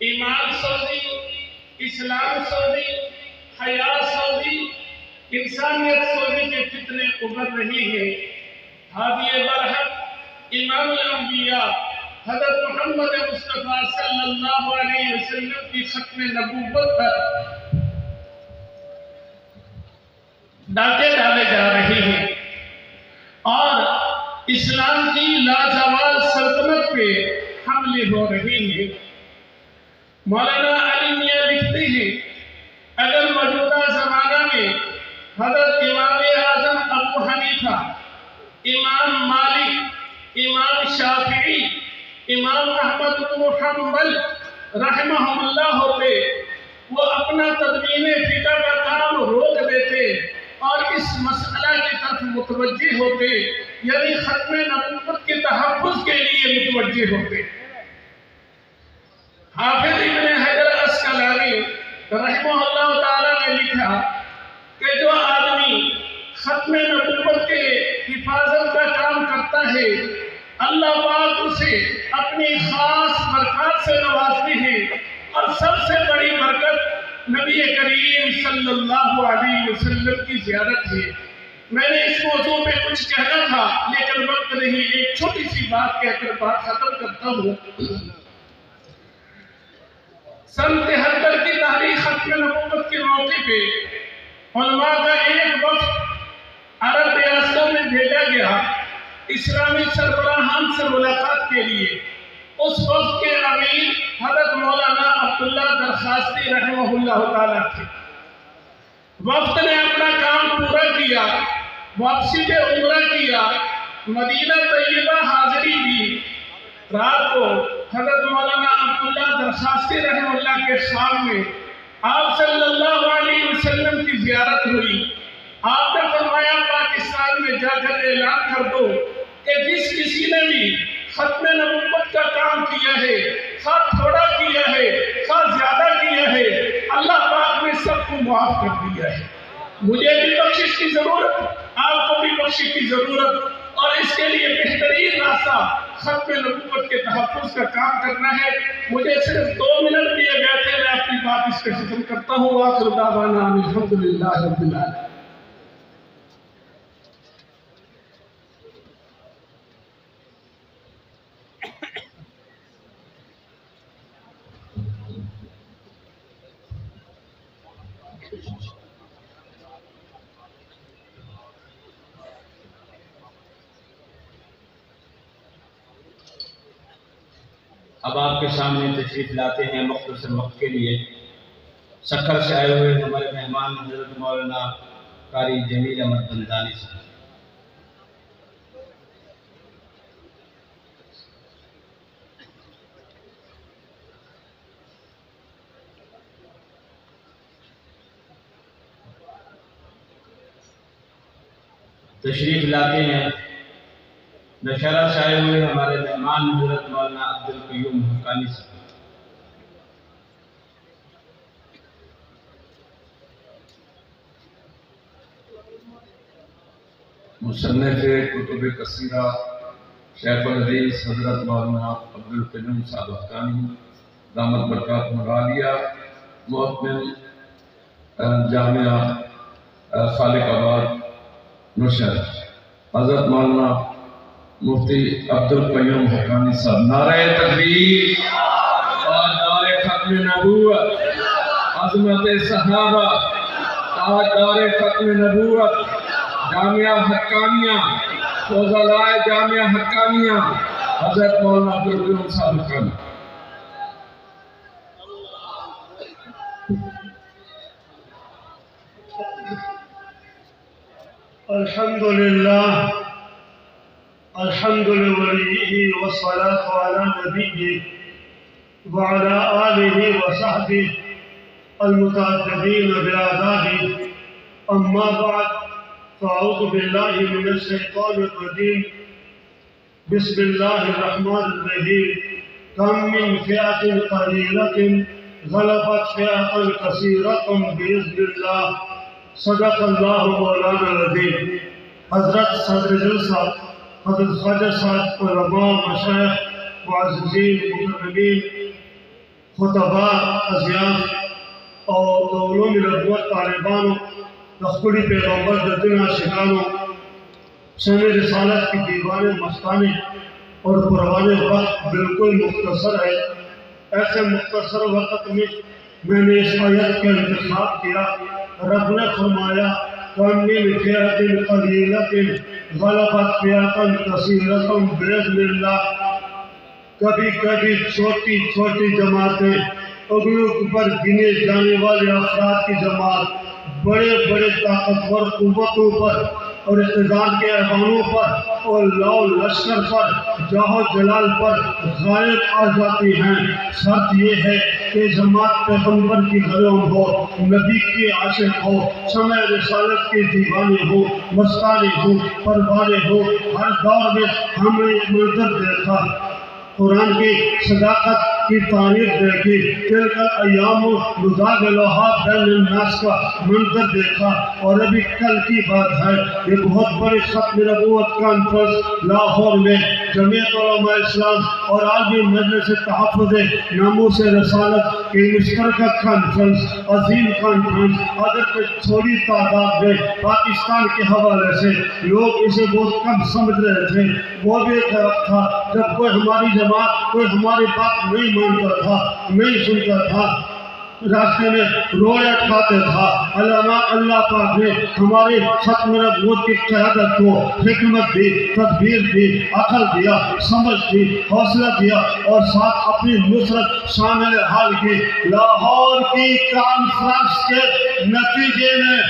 ایمان سوزی، اسلام سوزی، حیا سوزی، انسانیت سوزی کے فتنے ابھر رہے ہیں۔ ہادی برحق امام الانبیاء حضرت محمد مصطفیٰ صلی اللہ علیہ وسلم کی ختم نبوت پر ڈاکے ڈالے جا رہے ہیں اور اسلام کی لازوال سلطنت پہ حملے ہو رہے ہیں۔ مولانا علی میاں لکھتے ہیں اگر موجودہ زمانہ میں حضرت امام اعظم ابو حنیفہ، امام مالک، امام شافعی، امام احمد بن حنبل رحمہ اللہ ہوتے، وہ اپنا تدوین فقہ کا کام روک دیتے اور اس مسئلہ کی طرف متوجہ ہوتے، یعنی ختم نبوت کے تحفظ کے لیے متوجہ ہوتے۔ حافظ ابن حجر عسقلانی رحمہ اللہ تعالیٰ نے لکھا کہ جو آدمی ختم نبوت کے حفاظت کا کام کرتا ہے، اللہ پاک اسے اپنی خاص برکات سے نوازتے ہیں، اور سب سے بڑی برکت نبی کریم صلی اللہ علیہ وسلم کی زیارت ہے۔ میں نے اس موضوع پہ کچھ کہنا تھا لیکن وقت نہیں، ایک چھوٹی سی بات کہہ کر بات ختم کرتا ہوں۔ سن 73 کی تاریخ ختم نبوت کے موقع پہ علماء کا ایک وفد عرب ریاستوں میں بھیجا گیا اسلامی سربراہان سے ملاقات کے لیے۔ اس وفد کے امیر حضرت مولانا عبداللہ درخواستی رحمہ اللہ تعالیٰ تھے۔ وفد نے اپنا کام پورا کیا، واپسی پہ عمرہ کیا، مدینہ طیبہ حاضری دی۔ رات کو حضرت مولانا عبداللہ درخواستی رحمہ اللہ کے سامنے آپ صلی اللہ علیہ وسلم کی زیارت ہوئی۔ آپ نے فرمایا پاکستان میں جا کر اعلان کر دو کہ جس کسی نے بھی ختم نبوت کا کام کیا ہے، خواہ تھوڑا کیا ہے، خواہ زیادہ کیا ہے، اللہ پاک نے سب کو معاف کر دیا ہے۔ مجھے بھی بخشش کی ضرورت، آپ کو بھی بخشش کی ضرورت، اور اس کے لیے بہترین راستہ ختم نبوت کے تحفظ کا کام کرنا ہے۔ مجھے صرف 2 منٹ دیے گئے تھے، میں اپنی بات اس پہ ختم کرتا ہوں۔ آخر دعوانا الحمدللہ رب العالمین۔ اب آپ کے سامنے تشریف لاتے ہیں مختصر وقت کے لیے سکھر سے آئے ہوئے ہمارے مہمان حضرت مولانا قاری جمیل احمد بندانی صاحب۔ تشریف لاتے ہیں نشرہ سے آئے ہوئے ہمارے مہمان حضرت مولانا عبدالقیوم حقانی صاحب۔ مصنف کتب کثیرہ شیخ الحدیث حضرت مولانا عبدالقیوم صاحب حقانی دامت برکاتہ عالیہ، محتمل جامعہ خالق آباد نشر، حضرت مولانا مفتی عبدالقیوم حقانی صاحب۔ نعرہ تکبیر اور نعرہ ختم نبوت، عظمت صحابہ، تاجدار ختم نبوت، جامعہ حقانیہ، فضلاء جامعہ حقانیہ حضرت مولانا عبدالقیوم صاحب حقانی۔ الحمدللہ الحمد لوليه والصلاة على نبيه وعلى آله وصحبه المتعددين بآدابه، أما بعد فأعوذ بالله من الشيطان الرجيم، بسم الله الرحمن الرحيم، كم من فئة قليلة غلبت فئة كثيرة بإذن الله، صدق الله مولانا العظيم۔ حضرت صدر جلسہ حضرت خواجہ صاحب، علماء، مشائخ، معززین، مکرمین، خطباء ازیاف او د علوم نبوت طالبانو د خپل پیغمبر د دین عاشقانو شمع رسالت کی دیوانے مستانے اور پروانے وقت بالکل مختصر ہے. ایسے مختصر وقت میں نے اس آیت کا انتخاب کیا. رب نے فرمایا کم من فئة قلیلة غلبت فئة کثیرة بإذن اللہ. کبھی کبھی چھوٹی چھوٹی جماعتیں انگلیوں پر گنے جانے والے افراد کی جماعت بڑے بڑے طاقتور قوتوں پر اور اقتدار کے ایوانوں پر اور لاؤ لشکر پر جاہ و جلال پر غائب آ جاتی ہیں. شرط یہ ہے کہ جماعت پیغمبر کی غلام ہو، نبی کی عاشق ہو، شمع رسالت کے دیوانے ہو، مستانے ہو، پروانے ہو. ہر دور میں ہم نے یہ منظر دیکھا. قرآن کی صداقت کی تعریف دیکھی. تلک ایام نداولها بین الناس کا منظر دیکھا. اور ابھی کل کی بات ہے، یہ بہت بڑی ختم نبوت کانفرنس لاہور میں جمعیت علماء اسلام اور عالمی مجلس تحفظ ناموس رسالت کی مشترکہ کانفرنس، عظیم کانفرنس. اگر تھوڑی تعداد میں پاکستان کے حوالے سے لوگ اسے بہت کم سمجھ رہے تھے. وہ بھی ایک وقت تھا جب کوئی ہماری جماعت کوئی ہماری بات نہیں مانتا تھا، نہیں سنتا تھا، راستے میں روڑے اٹھاتے تھا. اللہ پاک نے ہماری ختم نبوت کی قیادت کو حکمت دی، تدبیر دی، عقل دیا، سمجھ دی، حوصلہ دیا اور ساتھ اپنی نصرت شامل حال کی. لاہور کی کانفرنس کے نتیجے میں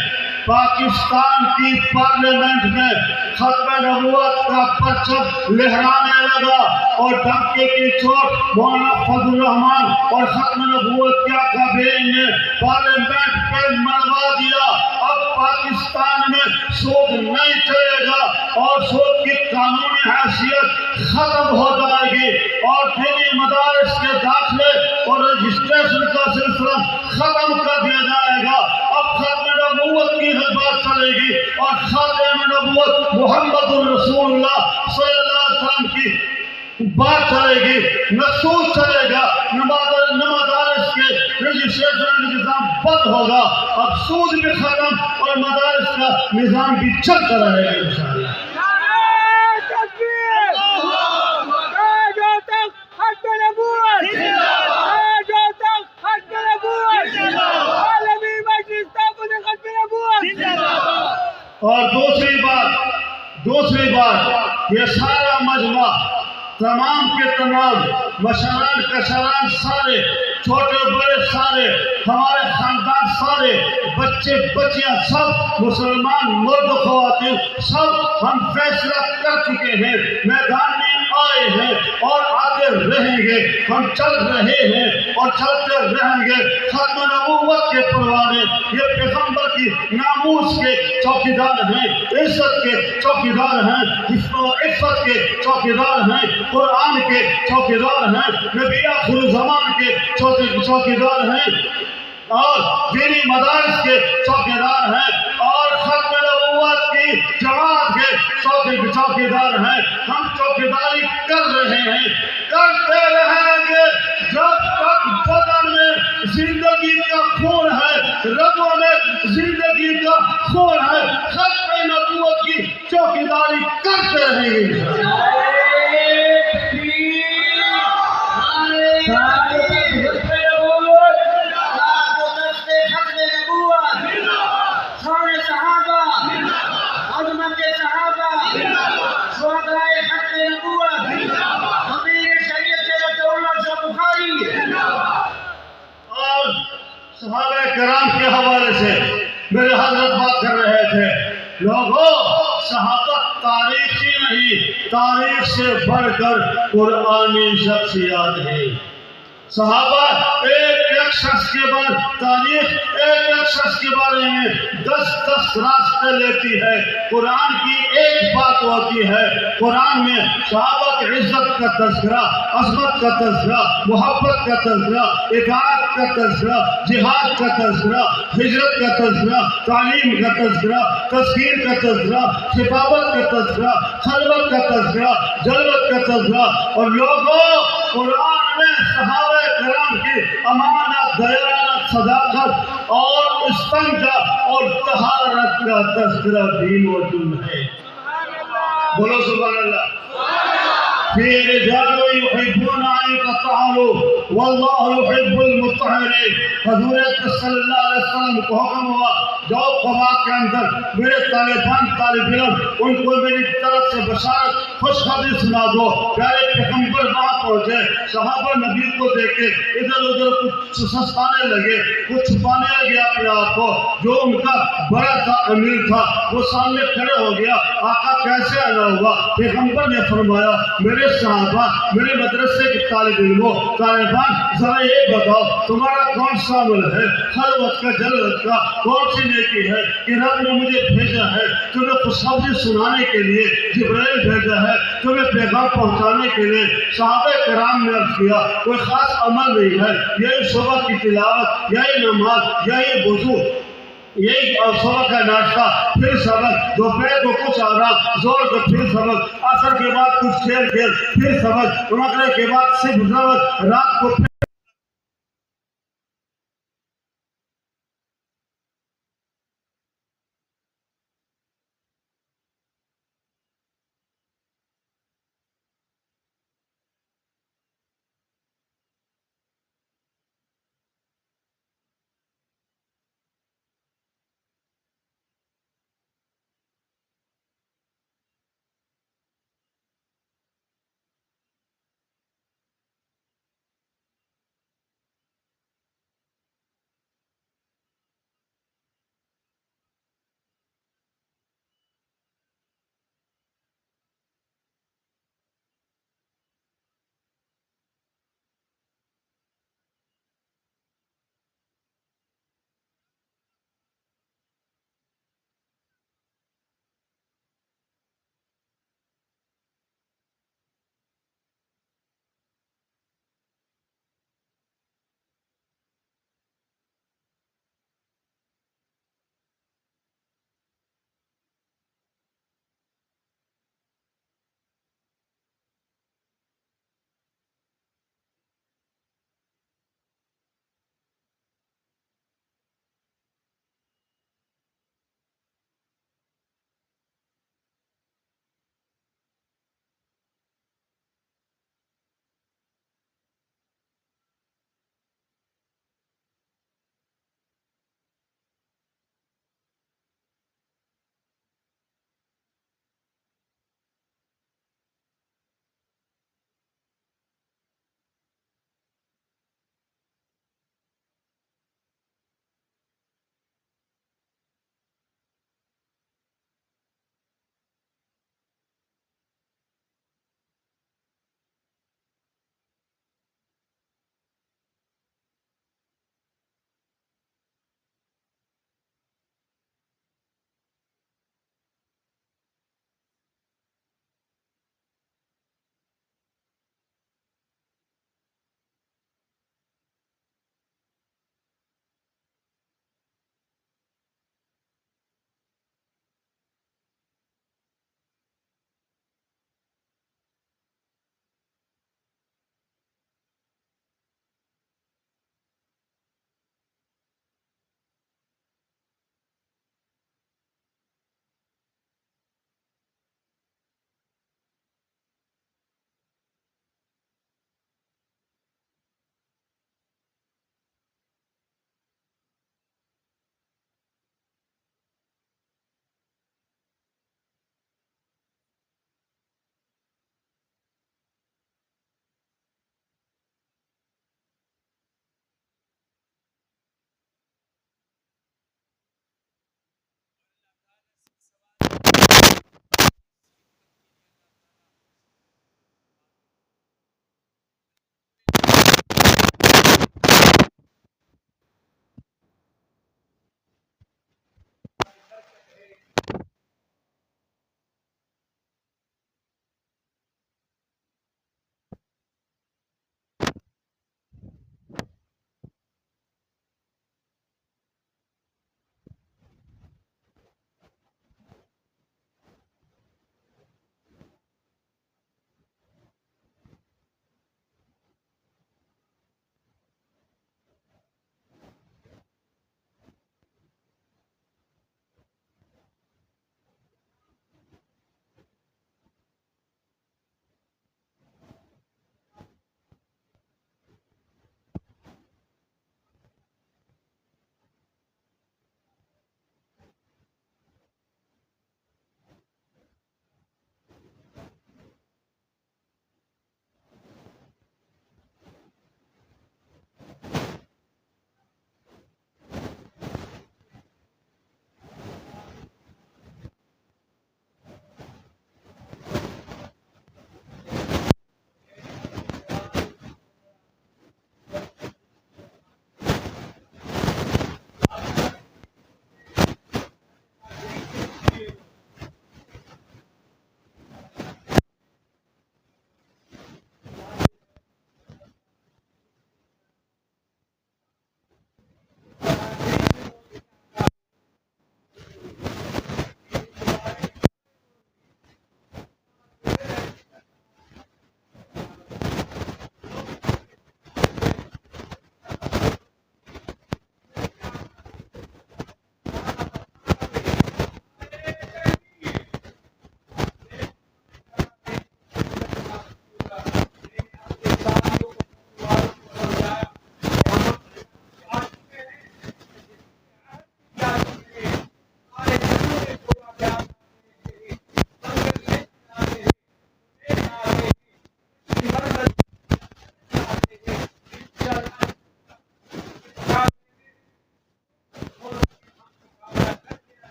پاکستان کی پارلیمنٹ میں ختم نبوت کا پرچم لہرانے لگا اور ڈنکے کی چوٹ مولانا فضل الرحمان اور ختم نبوت کے اکابرین نے پارلیمنٹ پہ منوا دیا. اب پاکستان میں سود نہیں چلے گا اور سود کی قانونی حیثیت ختم ہو جائے گی اور دینی مدارس کے داخلے اور رجسٹریشن کا سلسلہ ختم کر دیا جائے گا. اب ختم نبوت کی بات چلے گی اور خاتم نبوت محمد الرسول اللہ صلی اللہ علیہ وسلم کی بات چلے گی. نصوص چلے گا. مدارس کے رجسٹریشن نظام بند ہوگا. اب سود بھی ختم اور مدارس کا نظام بھی چلتا رہے گا انشاءاللہ. اور دوسری بات یہ سارا مجمع تمام کے تمام مشران کشران سارے چھوٹے بڑے سارے ہمارے خاندان سارے بچے بچیاں سب مسلمان مرد خواتین سب ہم فیصلہ کر چکے ہیں، میدان میں آئے ہیں اور آتے رہیں گے. ہم چل رہے ہیں اور چلتے رہیں گے. ختم نبوت کے پروانے یہ پیغمبر کی ناموس کے چوکیدار ہیں، عزت کے چوکیدار ہیں، عفت کے چوکیدار ہیں، قرآن کے چوکیدار ہیں، نبی آخر زمان کے چوکیدار ہیں اور دینی مدارس کے چوکیدار ہیں اور ختم نبوت کی جماعت کے چوکیدار ہیں. ہم چوکیداری کر رہے ہیں، کرتے رہیں گے جب تک بدن میں زندگی کا خون ہے، رگوں میں زندگی کا خون ہے. ختم نبوت کی چوکیداری کرتے رہیں گے. صحابہ کرام کے حوالے سے میرے حضرت بات کر رہے تھے. لوگوں صحابہ تاریخی نہیں، تاریخ سے بڑھ کر قرآنی شخصیات ہیں. صحابہ ایک شخص کے بعد تاریخ ایک شخص کے بارے میں 10 راستے لیتی ہے. قرآن کی ایک بات ہوتی ہے. قرآن میں صحابہ کی عزت کا تذکرہ، عظمت کا تذکرہ، محبت کا تذکرہ، اطاعت کا تذکرہ، جہاد کا تذکرہ، ہجرت کا تذکرہ، تعلیم کا تذکرہ، تذکیر کا تذکرہ، خطابت کا تذکرہ، خلوت کا تذکرہ، جلوت کا تذکرہ. اور لوگوں قرآن میں صحابہ کرام کی دیانت، صداقت اور استنجا اور طہارت کا تذکرہ بھی موجود ہے۔ بولو سبحان اللہ۔ في رجال يحبون أن يتطهروا والله يحب المطهرين۔ حضور صلی اللہ علیہ وسلم کو حکم ہوا جاؤ قبا کے اندر میرے طالب علم ان کو میری طرف سے بشارت خوشخبری سنا دو۔ پیارے پیغمبر وہاں پہنچے، صحابہ نبی کو دیکھے ادھر ادھر کچھ سستانے لگے، کچھ چھپانے لگے اپنے آپ کو۔ جو ان کا بڑا تھا، امیر تھا، وہ سامنے کھڑے ہو گیا، آقا کیسے آنا ہوا؟ پیغمبر نے فرمایا میرے صحابہ، میرے مدرسے کے طالب علموں، طالبان، ذرا یہ بتاؤ تمہارا کون سا عمل ہے، خلوت کا جلوت کا، کون سی نیکی ہے کہ رب نے مجھے بھیجا ہے تمہیں خوشخبری سنانے کے لیے، جبرائیل بھیجا ہے تمہیں پیغام پہنچانے کے لیے۔ صحابہ کرام نے عرض کیا کوئی خاص عمل نہیں ہے، یہی صبح کی تلاوت، یہی نماز، یہی وضو، یہی صبح کا ناشتہ، پھر سبق، دوپہر کو کچھ آرام، زور کو پھر سبق، عصر کے بعد کچھ کھیل پھر سبق، مغرب کے بعد صرف سبق، رات کو پھر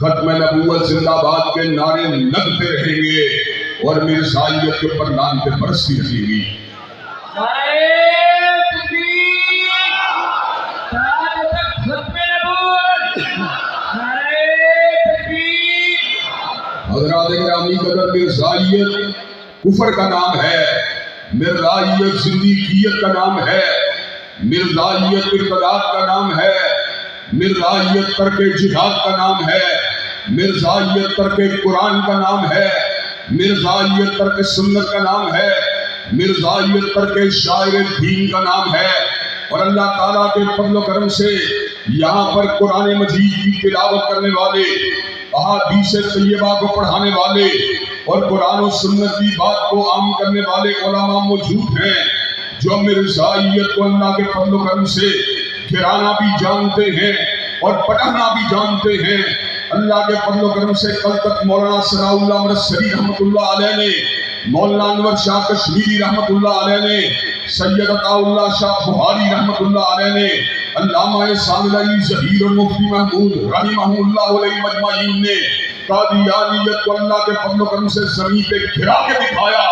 ختم نبوت زندہ باد کے نعرے لگتے رہیں گے اور مرزائیت کے پردان پہ برستی رہیں گی۔ حضرات گرامی قدر، مرزائیت کفر کا نام ہے، مرزائیت زندیقیت کا نام ہے، مرزائیت ارتداد کا نام ہے، مرزائیت ترک جہاد کا نام ہے، مرزائیت ترک قرآن کا نام ہے، مرزائیت ترک سنت کا نام ہے، مرزائیت ترک شاعر دین کا نام ہے۔ اور اللہ تعالیٰ کے فضل و کرم سے یہاں پر قرآن مجید کی تلاوت کرنے والے، احادیث طیبہ کو پڑھانے والے اور قرآن و سنت کی بات کو عام کرنے والے علماء موجود ہیں جو مرزائیت کو اللہ کے فضل و کرم سے گرانا بھی جانتے ہیں اور پڑھنا بھی جانتے ہیں۔ اللہ کے فضل و کرم سے کل تک مولانا ثناء اللہ مرسلی رحمۃ اللہ علیہ نے، مولانا انور شاہ کشمیری رحمۃ اللہ علیہ نے، سید عطا اللہ شاہ بخاری رحمۃ اللہ علیہ نے، علامہ ساملائی ظہیر اور مفتی محمود رحمہ اللہ علیہ مجمعین نے قادیانیت کو اللہ کے فضل و کرم سے زمین پہ گرا کے دکھایا۔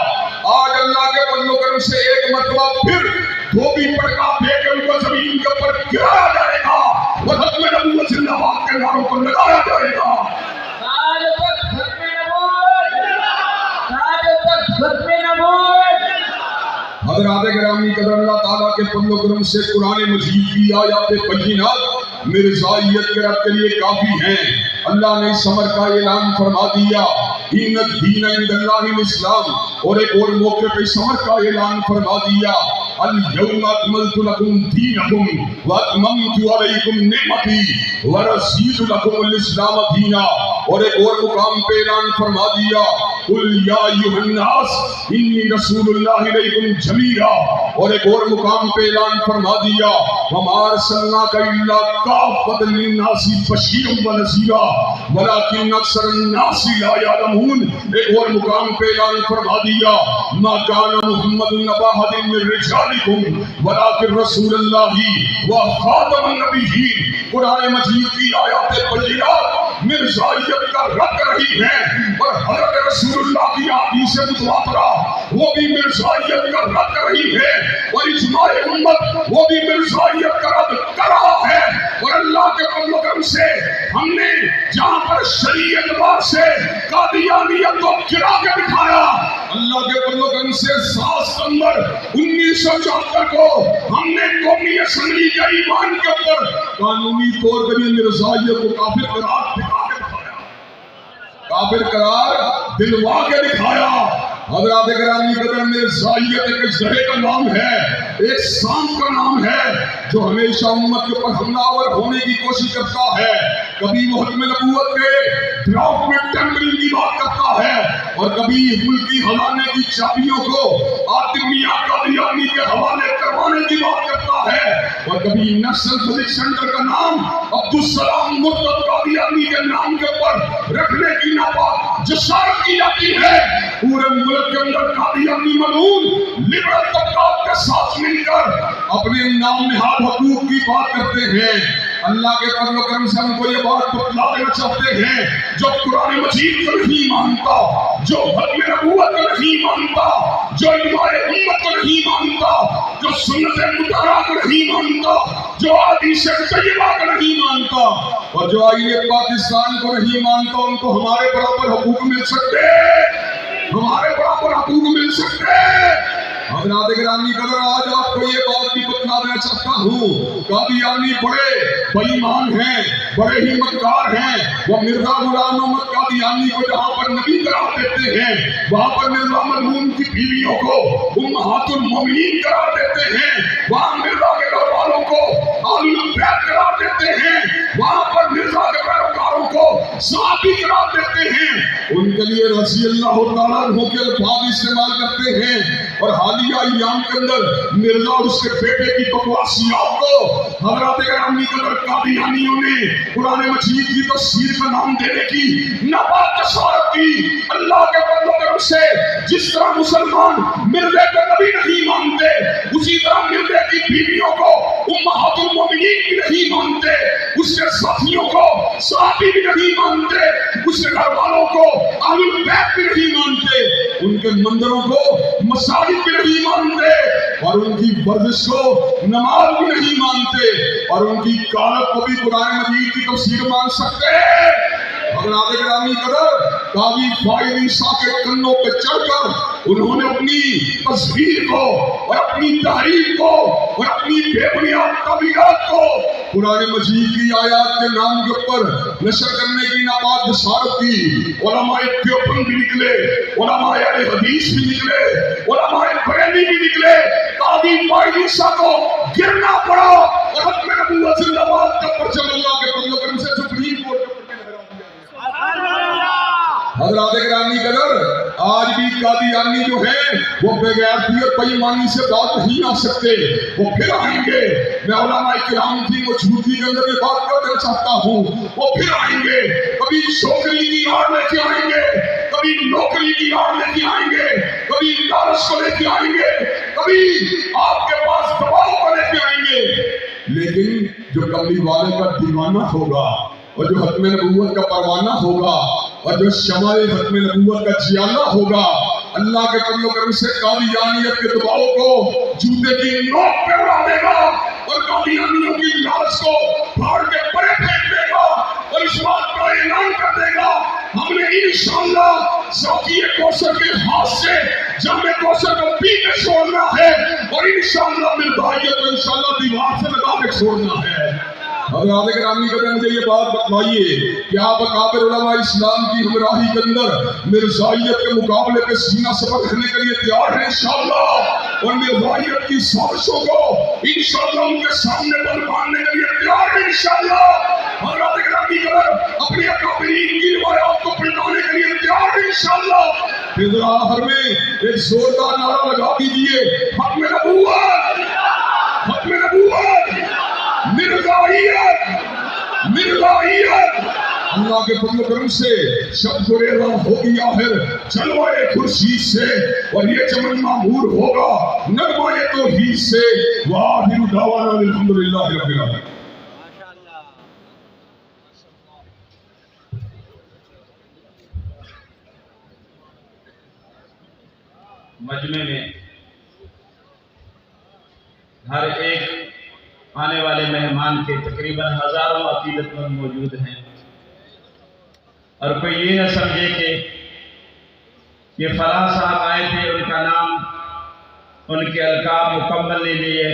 آج اللہ کے فضل و کرم سے ایک مرتبہ پھر دھوبی پڑکا دے کے ان کو زمین کے اوپر گرایا جائے گا اور ختم نبوت زندہ باد کے نعروں کو لگایا جائے گا۔ حضرات گرامی قدر، اللہ تعالیٰ کے فضل و کرم سے قرآن مجید کی آیات بینات مرزائیت کے رد کے لیے کافی ہیں۔ اللہ نے اس امر کا اعلان فرما دیا، ان الدین عند اللہ الاسلام، اور ایک اور موقع پہ اس امر کا اعلان فرما دیا، الیوم اکملت لکم دینکم واتممت علیکم نعمتی ورضیت لکم الاسلام دینا، اور ایک اور مقام پہ اعلان فرما دیا، قل یا ایھا الناس انی رسول اللہ الیکم جمیعا، اور ایک اور مقام پہ اعلان فرما دیا، وما ارسلناک الا کافۃ للناس بشیرا ونذیرا ولکن اکثر الناس لا یعلمون، ایک اور مقام پہ اعلان فرما دیا، ما کان محمد ابا احد من رجالکم ولکن رسول اللہ وخاتم النبیین۔ قرآن مجید کی آیات بینات مرزائیت کا رد رہی ہیں، اور حضرت رسول اللہ کی احادیث متواترہ وہ بھی مرزائیت کا رد رہی ہے، اور اجماع امت وہ بھی مرزائیت کا رد کر رہا ہے۔ اور اللہ کے فضل و کرم سے ہم نے جہاں پر شرعی اعتبار سے قادیانیت کو گرا کے دکھایا، اللہ کے فضل و کرم سے 7 ستمبر 1974 کو ہم نے قومی اسمبلی کے ایوان کے اوپر قانونی طور پر مرزائیت کو کافر قرار دکھا کے دکھایا، کافر قرار دلوا کے دکھایا۔ حضرات گرامی قدر، مرزائیت ایک زہر کا نام ہے، ایک سانپ کا نام ہے جو ہمیشہ امت کے اوپر حملہ آور ہونے کی کوشش کرتا ہے۔ کبھی وہ ختم نبوت کے ڈراپ میں ٹیمپرنگ کی بات کرتا ہے، اور کبھی ملکی خزانے کی چابیوں کو عاطف میاں قادیانی کے حوالے کروانے کی بات کرتا ہے، اور کبھی نیشنل فزکس سینٹر کا نام عبدالسلام مرتضی قادیانی کے نام کے اوپر رکھنے کی ناپاک جسارت کی جاتی ہے۔ پورے ملک کے اندر قادیانی ملعون لبرل طبقات کے ساتھ مل کر اپنے نام نہاد حقوق کی بات کرتے ہیں۔ اللہ کے فضل و کرم سے ہم کو یہ بات بتلا دینا چاہتے ہیں، جو قرآن مجید کو نہیں مانتا، جو ختم نبوت کو نہیں مانتا، جو اجماع امت کو نہیں مانتا، جو سنت مطہرہ کو نہیں مانتا، جو حدیث طیبہ کو نہیں مانتا، اور جو آئین پاکستان کو نہیں مانتا، ان کو ہمارے برابر حقوق مل سکتے ہیں، ہمارے برابر حقوق مل سکتے ہیں۔ حضرات گرامی قدر، آج آپ کو یہ بات بھی بتلا دینا چاہتا ہوں، قادیانی بڑے بے ایمان ہیں، بڑے ہی مکار ہیں۔ وہ مرزا غلام محمد قادیانی کو جہاں پر نبی قرار دیتے ہیں، وہاں پر مرزا مرحوم کی بیویوں کو امہات المومنین قرار دیتے ہیں، وہاں مرزا کے گھر والوں کو آل البیت قرار دیتے ہیں، وہاں پر مرزا کے پیروکاروں کو صحابی قرار دیتے ہیں، ان کے لیے رضی اللہ تعالیٰ عنہ کے الفاظ استعمال کرتے ہیں، اور حالیہ ایام کے اندر مرزا اور اس کے بیٹے کی بکواسیات کو حضرات گرامی قدر قادیانیوں نے قرآن مجید کی تفسیر کا نام دینے کی ناپاک جسارت کی۔ اللہ کے فضل و کرم سے جس طرح مسلمان مرزے کو نبی نہیں مانتے، اسی طرح مرزے کی بیویوں کو امہات المومنین بھی نہیں مانتے، اس کے ساتھیوں کو صحابی بھی نہیں مانتے، اس کے گھر والوں کو اہل بیت بھی نہیں مانتے، ان کے مندروں کو مساجد بھی نہیں مانتے، اور ان کی ورزش کو نماز بھی نہیں مانتے، اور ان کی قالت کو بھی قرآن مجید کی تفسیر مان سکتے ہیں۔ حضرات گرامی قدر، قاضی فائد عیسیٰ کے کنوں پہ چڑھ کر انہوں نے اپنی تصویر کو اور اپنی تحریر کو اور اپنی بے بنیاد تعبیرات کو قرآن مجید کی آیات کے نام کے اوپر نشر کرنے کی ناپاک جسارت کی۔ علماء دیوبند بھی نکلے، علماء اہل حدیث بھی نکلے، علماء بریلوی بھی نکلے، قاضی فائد عیسیٰ کو گرنا پڑا اور ختم نبوت زندہ باد کا پرچم اللہ کے فضل و کرم سے سپریم کورٹ کے حضرات گرامی قدر، آج بھی قادیانی جو ہیں وہ بغیرتی اور بے ایمانی سے بات نہیں آ سکتے، وہ پھر آئیں گے۔ میں علماء کرام کی موجودگی کے اندر یہ بات کرنا چاہتا ہوں، وہ پھر آئیں گے، کبھی چھوکری کی آڑ لے کے آئیں گے، کبھی نوکری کی آڑ لے کے آئیں گے، کبھی لالچ کو لے کے آئیں گے، کبھی آپ کے پاس دباؤ کو لے کے آئیں گے، لیکن جو کملی والے کا دیوانہ ہوگا اور جو ختم نبوت کا پروانہ ہوگا اور جو شمع ختم نبوت کا جیالہ ہوگا، اللہ کے فضل و کرم سے قادیانیت کے دباؤ کو جوتے کی نوک پہ اڑا دے گا اور قادیانیوں کی لالچ کو پھاڑ کے پرے پھینک دے گا اور اس بات کا اعلان کر دے گا، ہم نے انشاءاللہ ذاتی کوثر کے ہاتھ سے جام کوثر کو پی کے چھوڑنا ہے اور انشاءاللہ مرزائیت کو انشاءاللہ دیوار سے لگا کے چھوڑنا ہے۔ حضرات گرامی قدر، مجھے یہ بات بتلائیے کہ آپ اکابر علماء اسلام کی ہمراہی کے اندر مرزائیت کے مقابلے پہ سینہ سپر کرنے کے لیے تیار ہیں انشاءاللہ، اور مرزائیت کی سازشوں کو انشاءاللہ ان کے سامنے پر ماننے کے لیے تیار ہیں انشاءاللہ۔ حضرات گرامی قدر، اپنے اکابرین کی روایات کو پلٹانے کے لیے تیار ہیں انشاءاللہ۔ پھر ذرا آخر میں ایک زوردار نعرہ لگا دیجئے، ختم نبوت، ختم نبوت، مرزائیت، مرزائیت۔ اللہ کے فضل و کرم سے شب گریزہ ہوگی آخر جلوہ خورشید سے، اور یہ چمن معمور ہوگا نغمہ توحید سے۔ وآخر دعوانا الحمدللہ رب العالمین۔ مجمع میں ہر ایک آنے والے مہمان کے تقریباً ہزاروں عقیدت مند موجود ہیں، اور کوئی یہ نہ سمجھے کہ یہ فلاں صاحب آئے تھے، ان کا نام، ان کے القاب مکمل نہیں لیے۔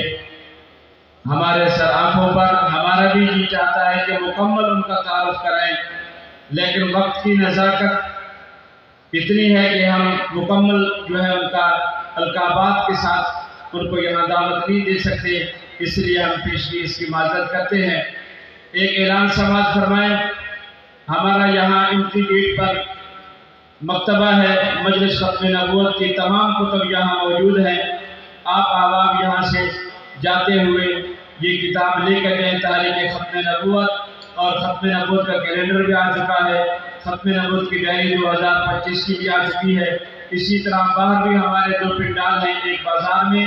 ہمارے سر آنکھوں پر ہمارا بھی جی چاہتا ہے کہ مکمل ان کا تعارف کرائیں، لیکن وقت کی نزاکت اتنی ہے کہ ہم مکمل جو ہے ان کا القابات کے ساتھ ان کو یہاں دعوت نہیں دے سکتے، اس لیے ہم پیشگی اس کی معذرت کرتے ہیں۔ ایک اعلان سماعت فرمائیں، ہمارا یہاں انٹری گیٹ پر مکتبہ ہے، مجلس ختم نبوت کی تمام کتب یہاں موجود ہیں، آپ احباب یہاں سے جاتے ہوئے یہ کتاب لے کر گئے، تاریخ ختم نبوت، اور ختم نبوت کا کیلنڈر بھی آ چکا ہے، ختم نبوت کی ڈائری 2025 کی بھی آ چکی ہے۔ اسی طرح باہر بھی ہمارے دو پنڈال ہیں، ایک بازار میں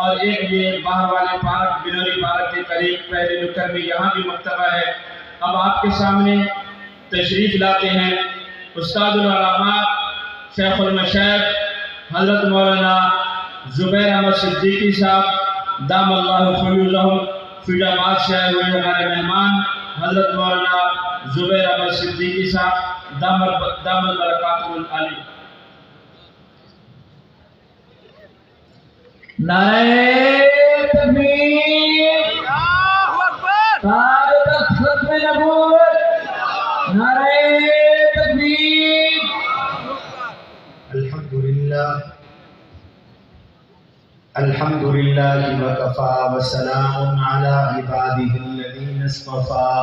اور ایک یہ باہر والے پارک، بنوری پارک کے قریب پہلے نکر میں، یہاں بھی مکتبہ ہے۔ اب آپ کے سامنے تشریف لاتے ہیں استاد العلماء شیخ المشائخ حضرت مولانا زبیر احمد صدیقی صاحب دام اللہ فیوزہم، فیض آباد سے آئے ہوئے ہمارے مہمان حضرت مولانا زبیر احمد صدیقی صاحب دامت برکاتہ العالی۔ نعرہ تکبیر، نعرہ ختم نبوت، نعرہ تکبیر۔ الحمدللہ وکفا وسلام علی عبادہ الذین اصطفا،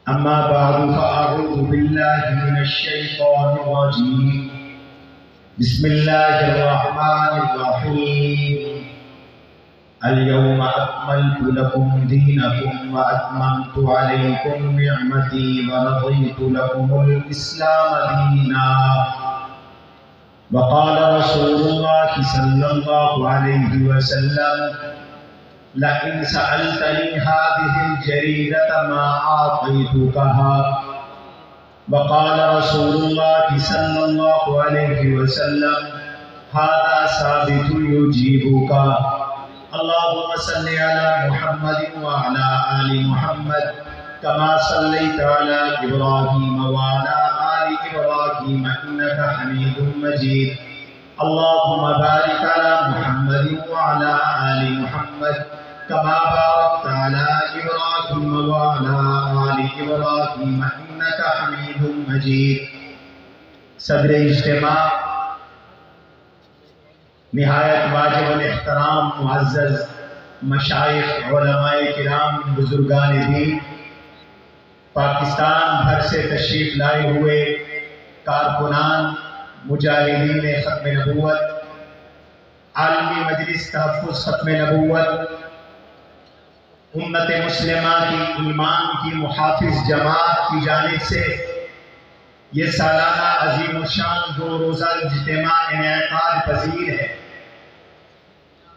اما بعد فاعوذ باللہ من الشیطان الرجیم، بسم اللہ الرحمن الرحیم۔ اليوم اکملت لکم دینکم واتممت علیکم نعمتی ورضیت لکم الاسلام دینا۔ وقال رسول اللہ صلی اللہ علیہ وسلم لئن سألتني هذه الجريدة ما أعطيتكها. وقال رسول الله صلى الله عليه وسلم هذا ثابت يجيبك. اللهم صل على محمد وعلى آل محمد كما صليت على إبراهيم وعلى آل إبراهيم إنك حميد مجيد. اللهم بارك على محمد وعلى آل محمد كما باركت على إبراهيم وعلى آل إبراهيم إنك حميد مجيد. صدر اجتماع نہایت واجب الاحترام معزز مشائخ علماء کرام بزرگان دین، پاکستان بھر سے تشریف لائے ہوئے کارکنان مجاہدین ختم نبوت، عالمی مجلس تحفظ ختم نبوت، امت مسلمہ کی ایمان کی محافظ جماعت کی جانب سے یہ سالانہ عظیم الشان 2 روزہ اجتماع انعقاد پذیر ہے۔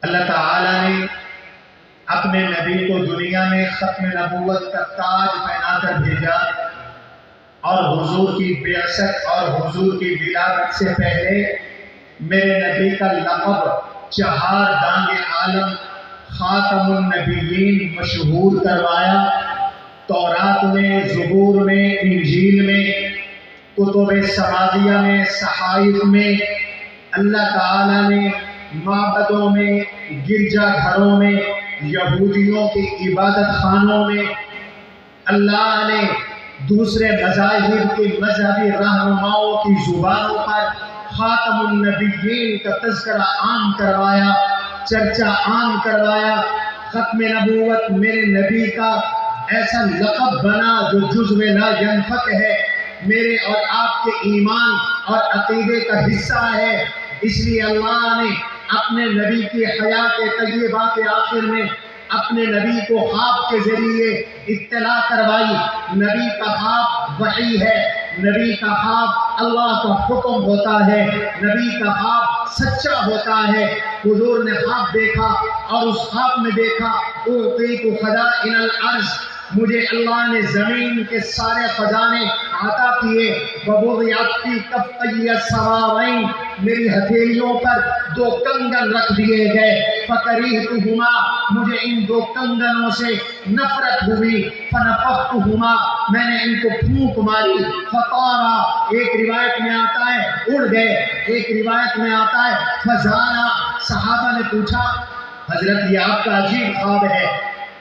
اللہ تعالیٰ نے اپنے نبی کو دنیا میں ختم نبوت کا تاج پہنا کر بھیجا، اور حضور کی بعثت اور حضور کی ولادت سے پہلے میرے نبی کا لقب 4 دانگ عالم خاتم النبیین مشہور کروایا۔ تورات میں، زبور میں، انجیل میں، کتب سماویہ میں، صحائف میں اللہ تعالیٰ نے معبدوں میں، گرجا گھروں میں، یہودیوں کی عبادت خانوں میں، اللہ نے دوسرے مذاہب کے مذہبی رہنماؤں کی زبانوں پر خاتم النبیین کا تذکرہ عام کروایا، چرچا عام کروایا۔ ختم نبوت میرے نبی کا ایسا لقب بنا جو جزو لا ینفک ہے، میرے اور آپ کے ایمان اور عقیدے کا حصہ ہے۔ اس لیے اللہ نے اپنے نبی کی حیات طیبہ کے آخر میں اپنے نبی کو خواب کے ذریعے اطلاع کروائی۔ نبی کا خواب وحی ہے، نبی کا خواب اللہ کا حکم ہوتا ہے، نبی کا خواب سچا ہوتا ہے۔ حضور نے خواب دیکھا اور اس خواب میں دیکھا اعطیت خزائن الارض، مجھے اللہ نے زمین کے سارے خزانے عطا کیے۔ ووضعت فی کفی السراوین، میری ہتھیلیوں پر 2 کنگن رکھ دیے گئے۔ فکریہتہما، مجھے ان 2 کنگنوں سے نفرت ہوئی۔ فنفختہما، میں نے ان کو پھونک ماری۔ فطارا، ایک روایت میں آتا ہے اڑ گئے، ایک روایت میں آتا ہے فزانا۔ صحابہ نے پوچھا حضرت یہ آپ کا عجیب خواب ہے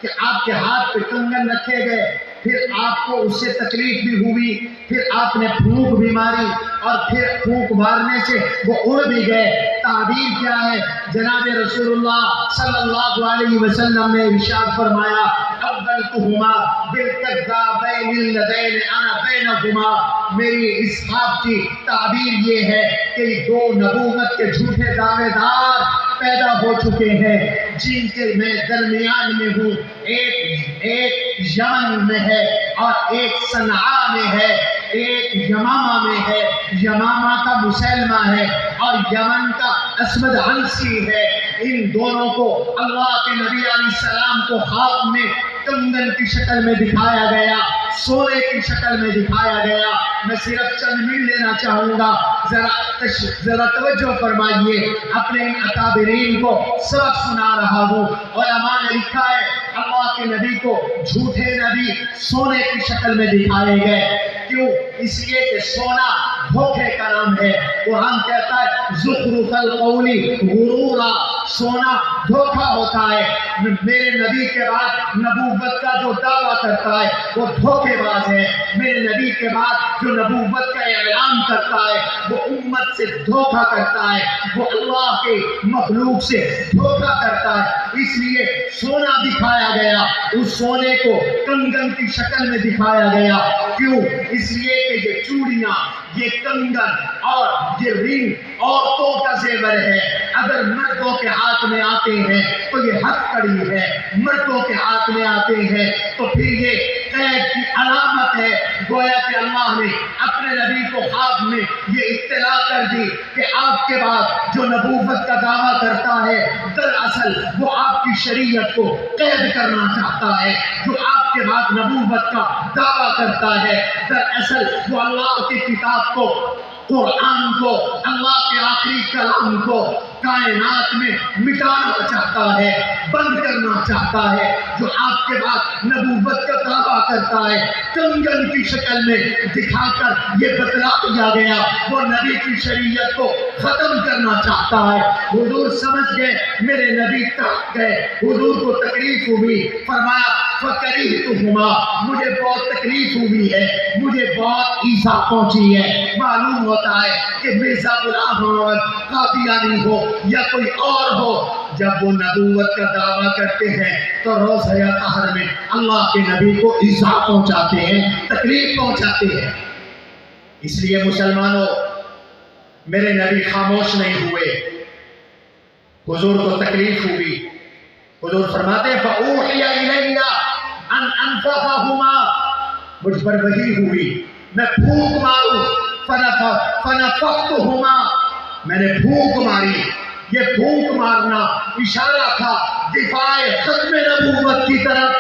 کہ آپ کے ہاتھ پہ کنگن رکھے گئے، پھر آپ کو اس سے تکلیف بھی ہوئی، پھر آپ نے پھونک بھی ماری، اور پھر پھونک مارنے سے وہ اڑ بھی گئے۔ تعبیر کیا ہے؟ جناب رسول اللہ صلی اللہ علیہ وسلم نے ارشاد فرمایا اولتہما بالکذابین اللذین انا بینہما، میری اس خواب کی تعبیر یہ ہے کہ 2 نبوت کے جھوٹے دعوے دار پیدا ہو چکے ہیں جن کے میں درمیان میں ہوں، ایک یمن میں ہے اور ایک صنعاء میں ہے، ایک یمامہ میں ہے، یمامہ کا مسلمہ ہے اور یمن کا اسود عنسی ہے۔ ان دونوں کو اللہ کے نبی علیہ السلام کو خواب میں کنگن کی شکل میں دکھایا گیا، سونے کی شکل میں دکھایا گیا۔ میں صرف چند منٹ لینا چاہوں گا، ذرا توجہ فرمائیے، اپنے ان اکابرین کو سبق سنا رہا ہوں۔ علماء نے لکھا ہے اللہ کے نبی کو جھوٹے نبی سونے کی شکل میں دکھائے گئے، کیوں؟ اس لیے کہ سونا دھوکے کا نام ہے۔ قرآن کہتا ہے زخرف القول غرورا، سونا دھوکا ہوتا ہے۔ میرے نبی کے بعد نبوت کا جو دعویٰ کرتا ہے وہ دھوکے باز ہے۔ میرے نبی کے بعد جو نبوت کا اعلان کرتا ہے وہ امت سے دھوکا کرتا ہے، وہ اللہ کے مخلوق سے دھوکا کرتا ہے۔ اس لیے سونا دکھایا گیا، اس سونے کو کنگن کی شکل میں دکھایا گیا، کیوں؟ اس لیے کہ یہ چوڑیاں، یہ کنگن اور یہ رنگ عورتوں کا زیور ہے۔ اگر مردوں کے ہاتھ میں آتے ہیں تو یہ ہتھ کڑی ہے، مردوں کے ہاتھ میں آتے ہیں تو پھر یہ قید کی علامت ہے۔ گویا کہ اللہ نے اپنے نبی کو خواب میں یہ اطلاع کر دی کہ آپ کے بعد جو نبوت کا دعویٰ کرتا ہے دراصل وہ آپ کی شریعت کو قید کرنا چاہتا ہے۔ جو آپ کے بعد نبوت کا دعویٰ کرتا ہے دراصل وہ اللہ کی کتاب کو، قرآن کو، اللہ کے آخری کلام کو کائنات میں مٹانا چاہتا ہے، بند کرنا چاہتا ہے۔ جو آپ کے بعد نبوت کا دعویٰ کرتا ہے کنگن کی شکل میں دکھا کر یہ بتلا دیا گیا وہ نبی کی شریعت کو ختم کرنا چاہتا ہے۔ حضور سمجھ گئے، میرے نبی تڑپ گئے، حضور کو تکلیف ہوئی، فرمایا فَكَرِهْتُهُمَا، مجھے بہت تکلیف ہوئی ہے، مجھے بہت ایذا پہنچی ہے۔ معلوم ہوتا ہے کہ مرزا غلام احمد قادیانی ہو یا کوئی اور ہو، جب وہ نبوت کا دعویٰ کرتے ہیں تو روزہ طہر میں اللہ کے نبی کو ایذا پہنچاتے ہیں، تکلیف پہنچاتے ہیں۔ اس لیے مسلمانوں، میرے نبی خاموش نہیں ہوئے، حضور کو تکلیف ہوئی، حضور فرماتے ہیں فَأُوحِيَ إِلَيَّ أَنْ أَنفَخَهُمَا، مجھ پر وحی ہوئی میں پھونک ماروں، فَنَفَخْتُهُمَا، میں نے پھونک ماری۔ یہ پھونک مارنا اشارہ تھا دفاع ختم نبوت کی طرف،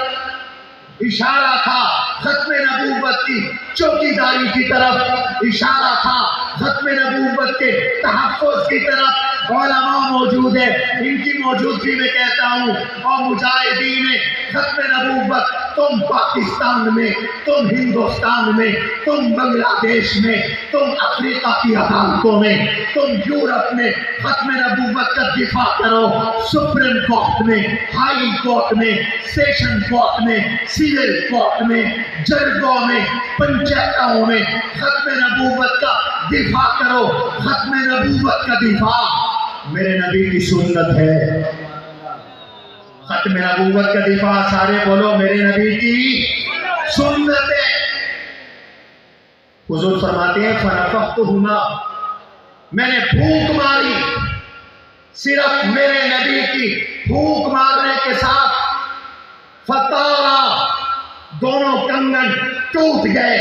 اشارہ تھا ختم نبوت کی چوکیداری کی طرف، اشارہ تھا ختم نبوت کے تحفظ کی طرف۔ علماء موجود ہیں، ان کی موجودگی میں کہتا ہوں، اور مجاہدین ختم نبوت، تم پاکستان میں، تم ہندوستان میں، تم بنگلہ دیش میں، تم افریقہ کی عدالتوں میں، تم یورپ میں ختم نبوت کا دفاع کرو، سپریم کورٹ میں، ہائی کورٹ میں، سیشن کورٹ میں، سیول کورٹ میں، جرگوں میں، پنچایتوں میں ختم نبوت کا دفاع کرو۔ ختم نبوت کا دفاع میرے نبی کی سنت ہے۔ ختم نبوت کا دفاع، سارے بولو میرے نبی کی سنت ہے۔ حضور فرماتے ہیں فَنَفَخْتُهُمَا، میں نے پھونک ماری، صرف میرے نبی کی پھونک مارنے کے ساتھ فَطَارَ، دونوں کنگن ٹوٹ گئے،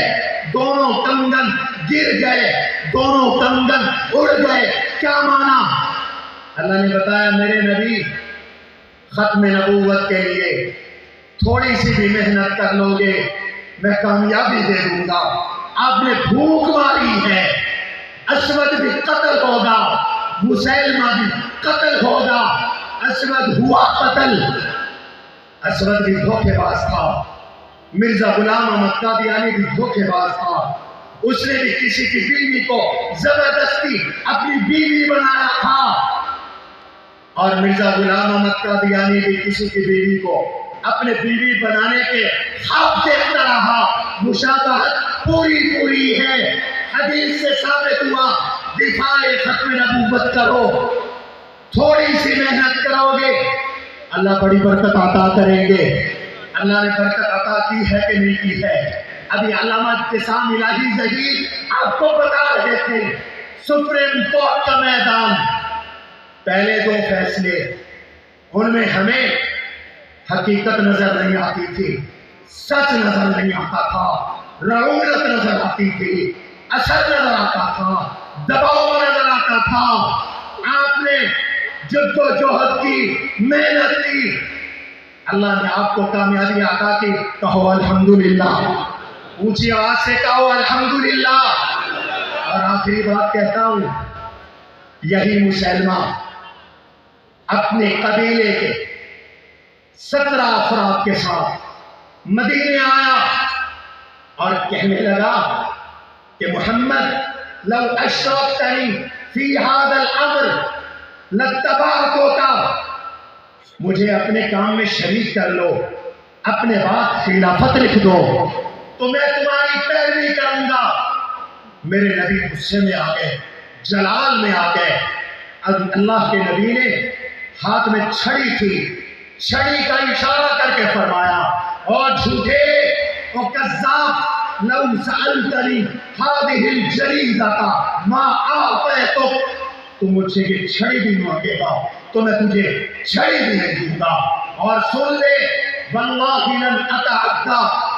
دونوں کنگن گر گئے، دونوں کنگن اڑ گئے۔ کیا مانا؟ اللہ نے بتایا میرے نبی ختم نبوت کے لیے تھوڑی سی بھی محنت کر لو گے میں کامیابی دے دوں گا۔ آپ نے پھونک ماری ہے، اسود بھی قتل ہوگا، مسیلمہ بھی قتل ہوگا۔ اسود ہوا قتل، اسود بھی دھوکے باز تھا، مرزا غلام احمد قادیانی بھی دھوکے باز تھا، اس نے بھی کسی کی بیوی کو زبردستی اپنی بیوی بنایا تھا، اور مرزا غلام احمد قادیانی بھی کسی کی بیوی کو اپنے بیوی بنانے کے خواب دیکھتا رہا۔ مشابہت پوری ہے، حدیث سے ثابت ہوا دفاع ختم نبوت کرو، تھوڑی سی محنت کرو گے اللہ بڑی برکت عطا کریں گے۔ اللہ نے برکت عطا کی ہے کہ نہیں کی ہے؟ ابھی علامہ ابتسام الہی ظہیر آپ کو بتا رہے تھے، سپریم کورٹ کا میدان، پہلے دو فیصلے ان میں ہمیں حقیقت نظر نہیں آتی تھی، سچ نظر نہیں آتا تھا، رعونت نظر آتی تھی، اثر نظر آتا تھا، دباؤ نظر آتا تھا۔ آپ نے جد و جہد کی، محنت کی، اللہ نے آپ کو کامیابی عطا کی۔ کہو الحمدللہ، اونچی آواز سے کہو الحمدللہ۔ اور آخری بات کہتا ہوں، یہی مسلمہ اپنے قبیلے کے 17 افراد کے ساتھ مدینے آیا اور کہنے لگا کہ محمد لو اشرکتنی فی ھذا الامر لاتبعتک، مجھے اپنے کام میں شریک کر لو، اپنے بعد خلافت لکھ دو تو میں تمہاری پیروی کروں گا۔ میرے نبی غصے میں آ گئے، جلال میں آ گئے۔ اللہ کے نبی نے ہاتھ میں چھڑی تھی، چھڑی کا اشارہ کر کے فرمایا، اور جھوٹے اور کذاب، لو سألتنی هذه الجریدۃ ما اعطیتک، تو مجھ سے یہ چھڑی بھی مانگے گا تو میں تجھے چھڑی بھی نہیں دوں گا۔ اور سن لے، واللہ لن اتعدی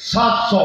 700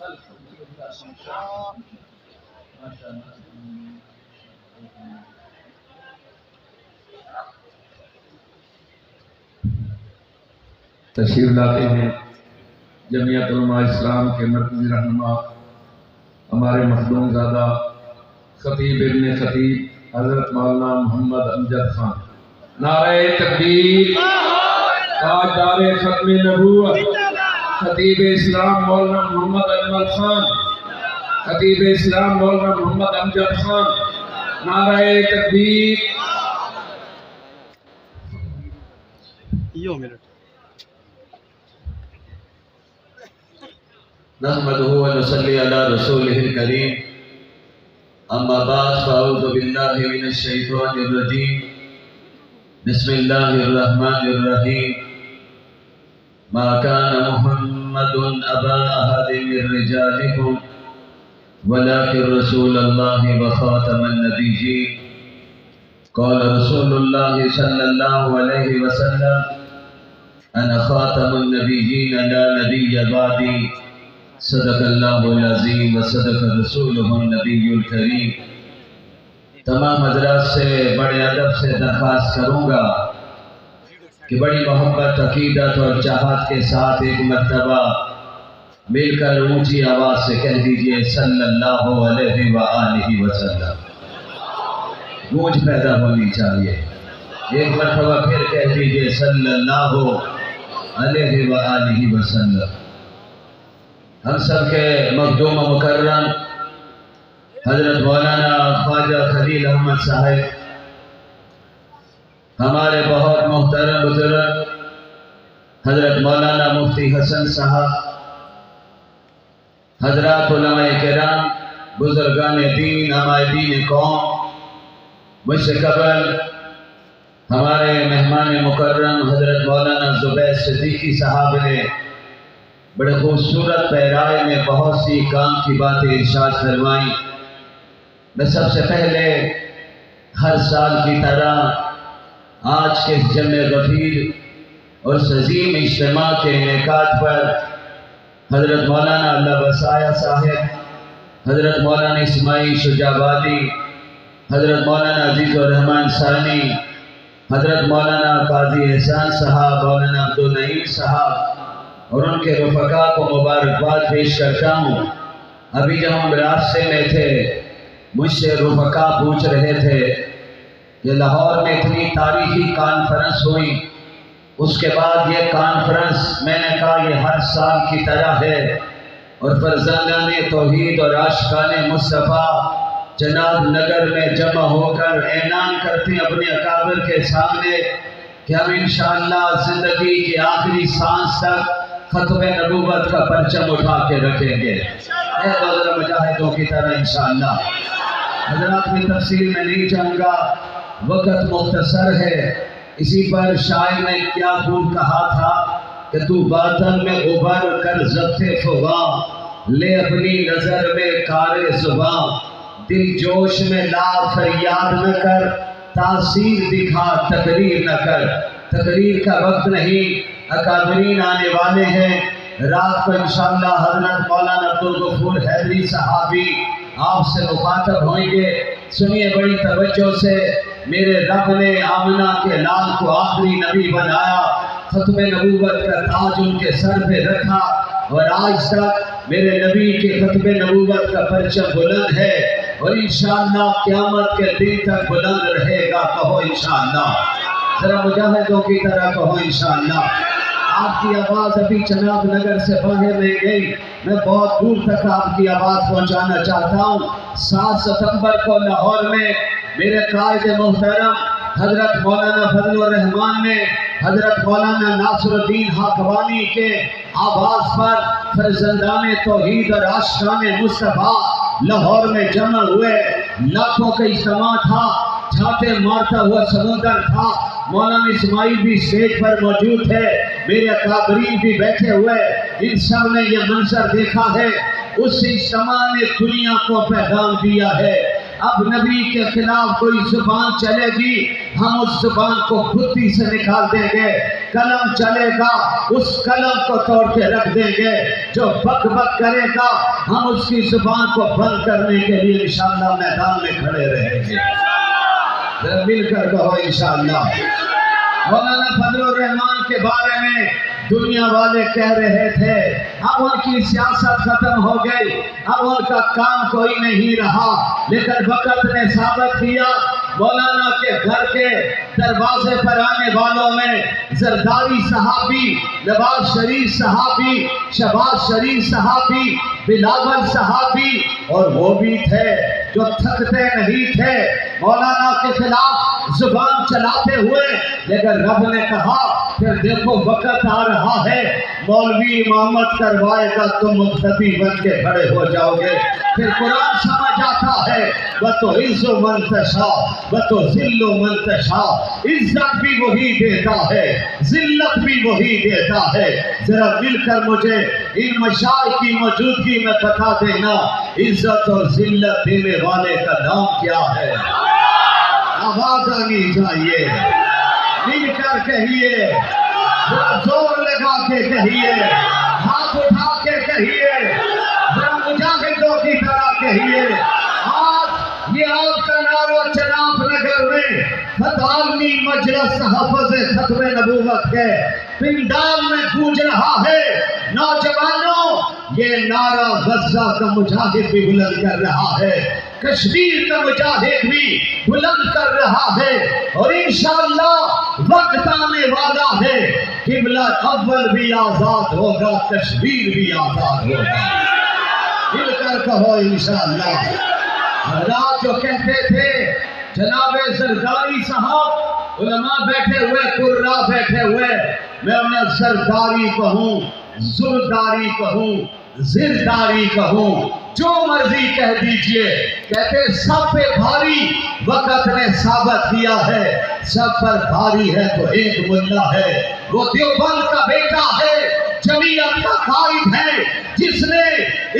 تشریف لاتے ہیں جمعیت علماء اسلام کے مرکزی رہنما ہمارے مخدوم زادہ خطیب ابن خطیب حضرت مولانا محمد امجد خان۔ نعرہ تکبیر، تاجدار ختم نبوت خطیب اسلام مولانا محمد اجمل خان، خطیب اسلام مولانا محمد امجد خان۔ نعرہ تکبیر۔ نحمده ونصلي على رسوله الكريم اما بعد فاعوذ بالله من الشيطان الرجيم بسم الله الرحمن الرحيم ما كان محمد ابا احد من رجالكم ولكن رسول الله وخاتم النبيين قال رسول الله صلى الله عليه وسلم انا خاتم النبيين لا نبي بعدي صدق اللہ العظیم و صدق رسولہ النبی الکریم۔ تمام حضرات سے بڑے ادب سے درخواست کروں گا کہ بڑی محبت، عقیدت اور چاہت کے ساتھ ایک مرتبہ مل کر اونچی آواز سے کہہ دیجئے صلی اللہ علیہ وآلہ وسلم۔ گونج پیدا ہونی چاہیے۔ ایک مرتبہ پھر کہہ دیجئے صلی اللہ علیہ وآلہ وسلم۔ ہم سب کے مخدوم و مکرم حضرت مولانا خواجہ خلیل احمد صاحب، ہمارے بہت محترم بزرگ حضرت مولانا مفتی حسن صاحب، حضرات علماء کرام، بزرگان دین، عمائدین قوم، مجھ سے قبل ہمارے مہمان مکرم حضرت مولانا زبیر صدیقی صاحب نے بڑے خوبصورت پیرائے میں بہت سی کام کی باتیں ارشاد فرمائیں۔ میں سب سے پہلے ہر سال کی طرح آج کے جمع غفیر اور عظیم اجتماع کے انعقاد پر حضرت مولانا اللہ بسایہ صاحب، حضرت مولانا اسماعیل شجابادی، حضرت مولانا عزیز الرحمن ثانی، حضرت مولانا قاضی احسان صاحب، مولانا عبدالنعیم صاحب اور ان کے رفقا کو مبارکباد پیش کرتا ہوں۔ ابھی جب ہم راستے میں تھے مجھ سے رفقا پوچھ رہے تھے کہ لاہور میں اتنی تاریخی کانفرنس ہوئی، اس کے بعد یہ کانفرنس، میں نے کہا یہ ہر سال کی طرح ہے، اور فرزندان توحید اور عاشقان مصطفیٰ جناب نگر میں جمع ہو کر اعلان کرتے ہیں اپنے اکابر کے سامنے کہ ہم انشاءاللہ زندگی کی آخری سانس تک ختم نبوت کا پرچم اٹھا کے رکھیں گے، اے بزرگ مجاہدوں کی طرح انشاءاللہ۔ حضرات میں تفصیل میں نہیں جاؤں گا، وقت مختصر ہے۔ اسی پر شاعر نے کیا خوب کہا تھا کہ تو باطن میں ابھر کر ضبط فغاں، لے اپنی نظر میں کار زباں، دل جوش میں لا فریاد نہ کر، تاثیر دکھا تقریر نہ کر۔ تقریر کا وقت نہیں، اکابرین آنے والے ہیں۔ رات کو انشاءاللہ حضرت مولانا عبدالغفور حیدری صحابی آپ سے مخاطب ہوئیں گے۔ سنیے بڑی توجہ سے، میرے رب نے آمنہ کے لال کو آخری نبی بنایا، ختم نبوت کا تاج ان کے سر پہ رکھا، اور آج تک میرے نبی کے ختم نبوت کا پرچم بلند ہے، اور انشاءاللہ قیامت کے دن تک بلند رہے گا۔ کہو انشاءاللہ، ذرا مجاہدوں کی طرح کہو انشاءاللہ۔ آپ کی آواز ابھی چناب نگر سے باہر نہیں گئی، میں بہت دور تک آپ کی آواز پہنچانا چاہتا ہوں۔ 7 ستمبر کو لاہور میں میرے قائد محترم حضرت مولانا فضل الرحمان نے حضرت مولانا ناصر الدین حاکوانی کے آواز پر فرزندان توحید اور عاشقان مصطفیٰ لاہور میں جمع ہوئے۔ لاکھوں کا اجتماع تھا، چھاتے مارتا ہوا سمندر تھا۔ مولانا اسماعیل بھی اسٹیج پر موجود تھے، میرے اکابرین بھی بیٹھے ہوئے، ان سب نے یہ منظر دیکھا ہے۔ اس اجتماع نے دنیا کو پیغام دیا ہے، اب نبی کے خلاف کوئی زبان چلے گی ہم اس زبان کو بدھی سے نکال دیں گے، قلم چلے گا اس قلم کو توڑ کے رکھ دیں گے، جو بک بک کرے گا ہم اس کی زبان کو بند کرنے کے لیے انشاءاللہ میدان میں کھڑے رہیں گے۔ ذرا مل کر کہو انشاءاللہ۔ مولانا فضل الرحمان کے بارے میں دنیا والے کہہ رہے تھے اب ان کی سیاست ختم ہو گئی، اب ان کا کام کوئی نہیں رہا، لیکن وقت نے ثابت کیا مولانا کے گھر کے دروازے پر آنے والوں میں زرداری صحابی، نواز شریف صحابی، شہباز شریف صحابی، بلاول صحابی، اور وہ بھی تھے جو تھکتے نہیں تھے مولانا کے خلاف زبان چلاتے ہوئے، لیکن رب نے کہا پھر دیکھو وقت آ رہا ہے مولوی امامت کروائے گا تم مقتدی بن کے کھڑے ہو جاؤ گے۔ پھر قرآن سمجھ آتا ہے وَتُعِزُّ مَن تَشَاءُ وَتُذِلُّ مَن تَشَاءُ، عزت بھی وہی دیتا ہے ذلت بھی وہی دیتا ہے۔ ذرا مل کر مجھے ان مشائخ کی موجودگی میں بتا دینا عزت اور ذلت دینے والے کا نام کیا ہے؟ آواز آنی چاہیے، مل کر کہیے، ذرا زور لگا کے کہیے، ہاتھ اٹھا کے کہیے، ذرا مجاہدوں کی طرح کہیے۔ آج یہ آپ کا نعرہ چناب نگر میں فتعالمی مجلس حفظ ختم نبوت کے پنڈال میں گونج رہا ہے۔ نوجوانوں یہ نعرہ غزہ کا مجاہد بھی بلند کر رہا ہے، کشمیر کا مجاہد بھی بلند کر رہا ہے، اور انشاءاللہ وقت آنے والا ہے قبلہ اول بھی آزاد ہوگا، کشمیر بھی آزاد ہوگا۔ مل کر کہو انشاءاللہ۔ حضرات جو کہتے تھے جناب زرداری صاحب، علماء بیٹھے ہوئے، قرآن بیٹھے ہوئے، میں انہیں زرداری کہوں، زرداری کہوں، زرداری کہوں، جو مرضی کہہ دیجئے، کہتے سب پہ بھاری وقت نے ثابت کیا ہے، سب پر بھاری ہے تو ایک ملا ہے، وہ دیوبند کا بیٹا ہے، جمعیت کا قائد ہے، جس نے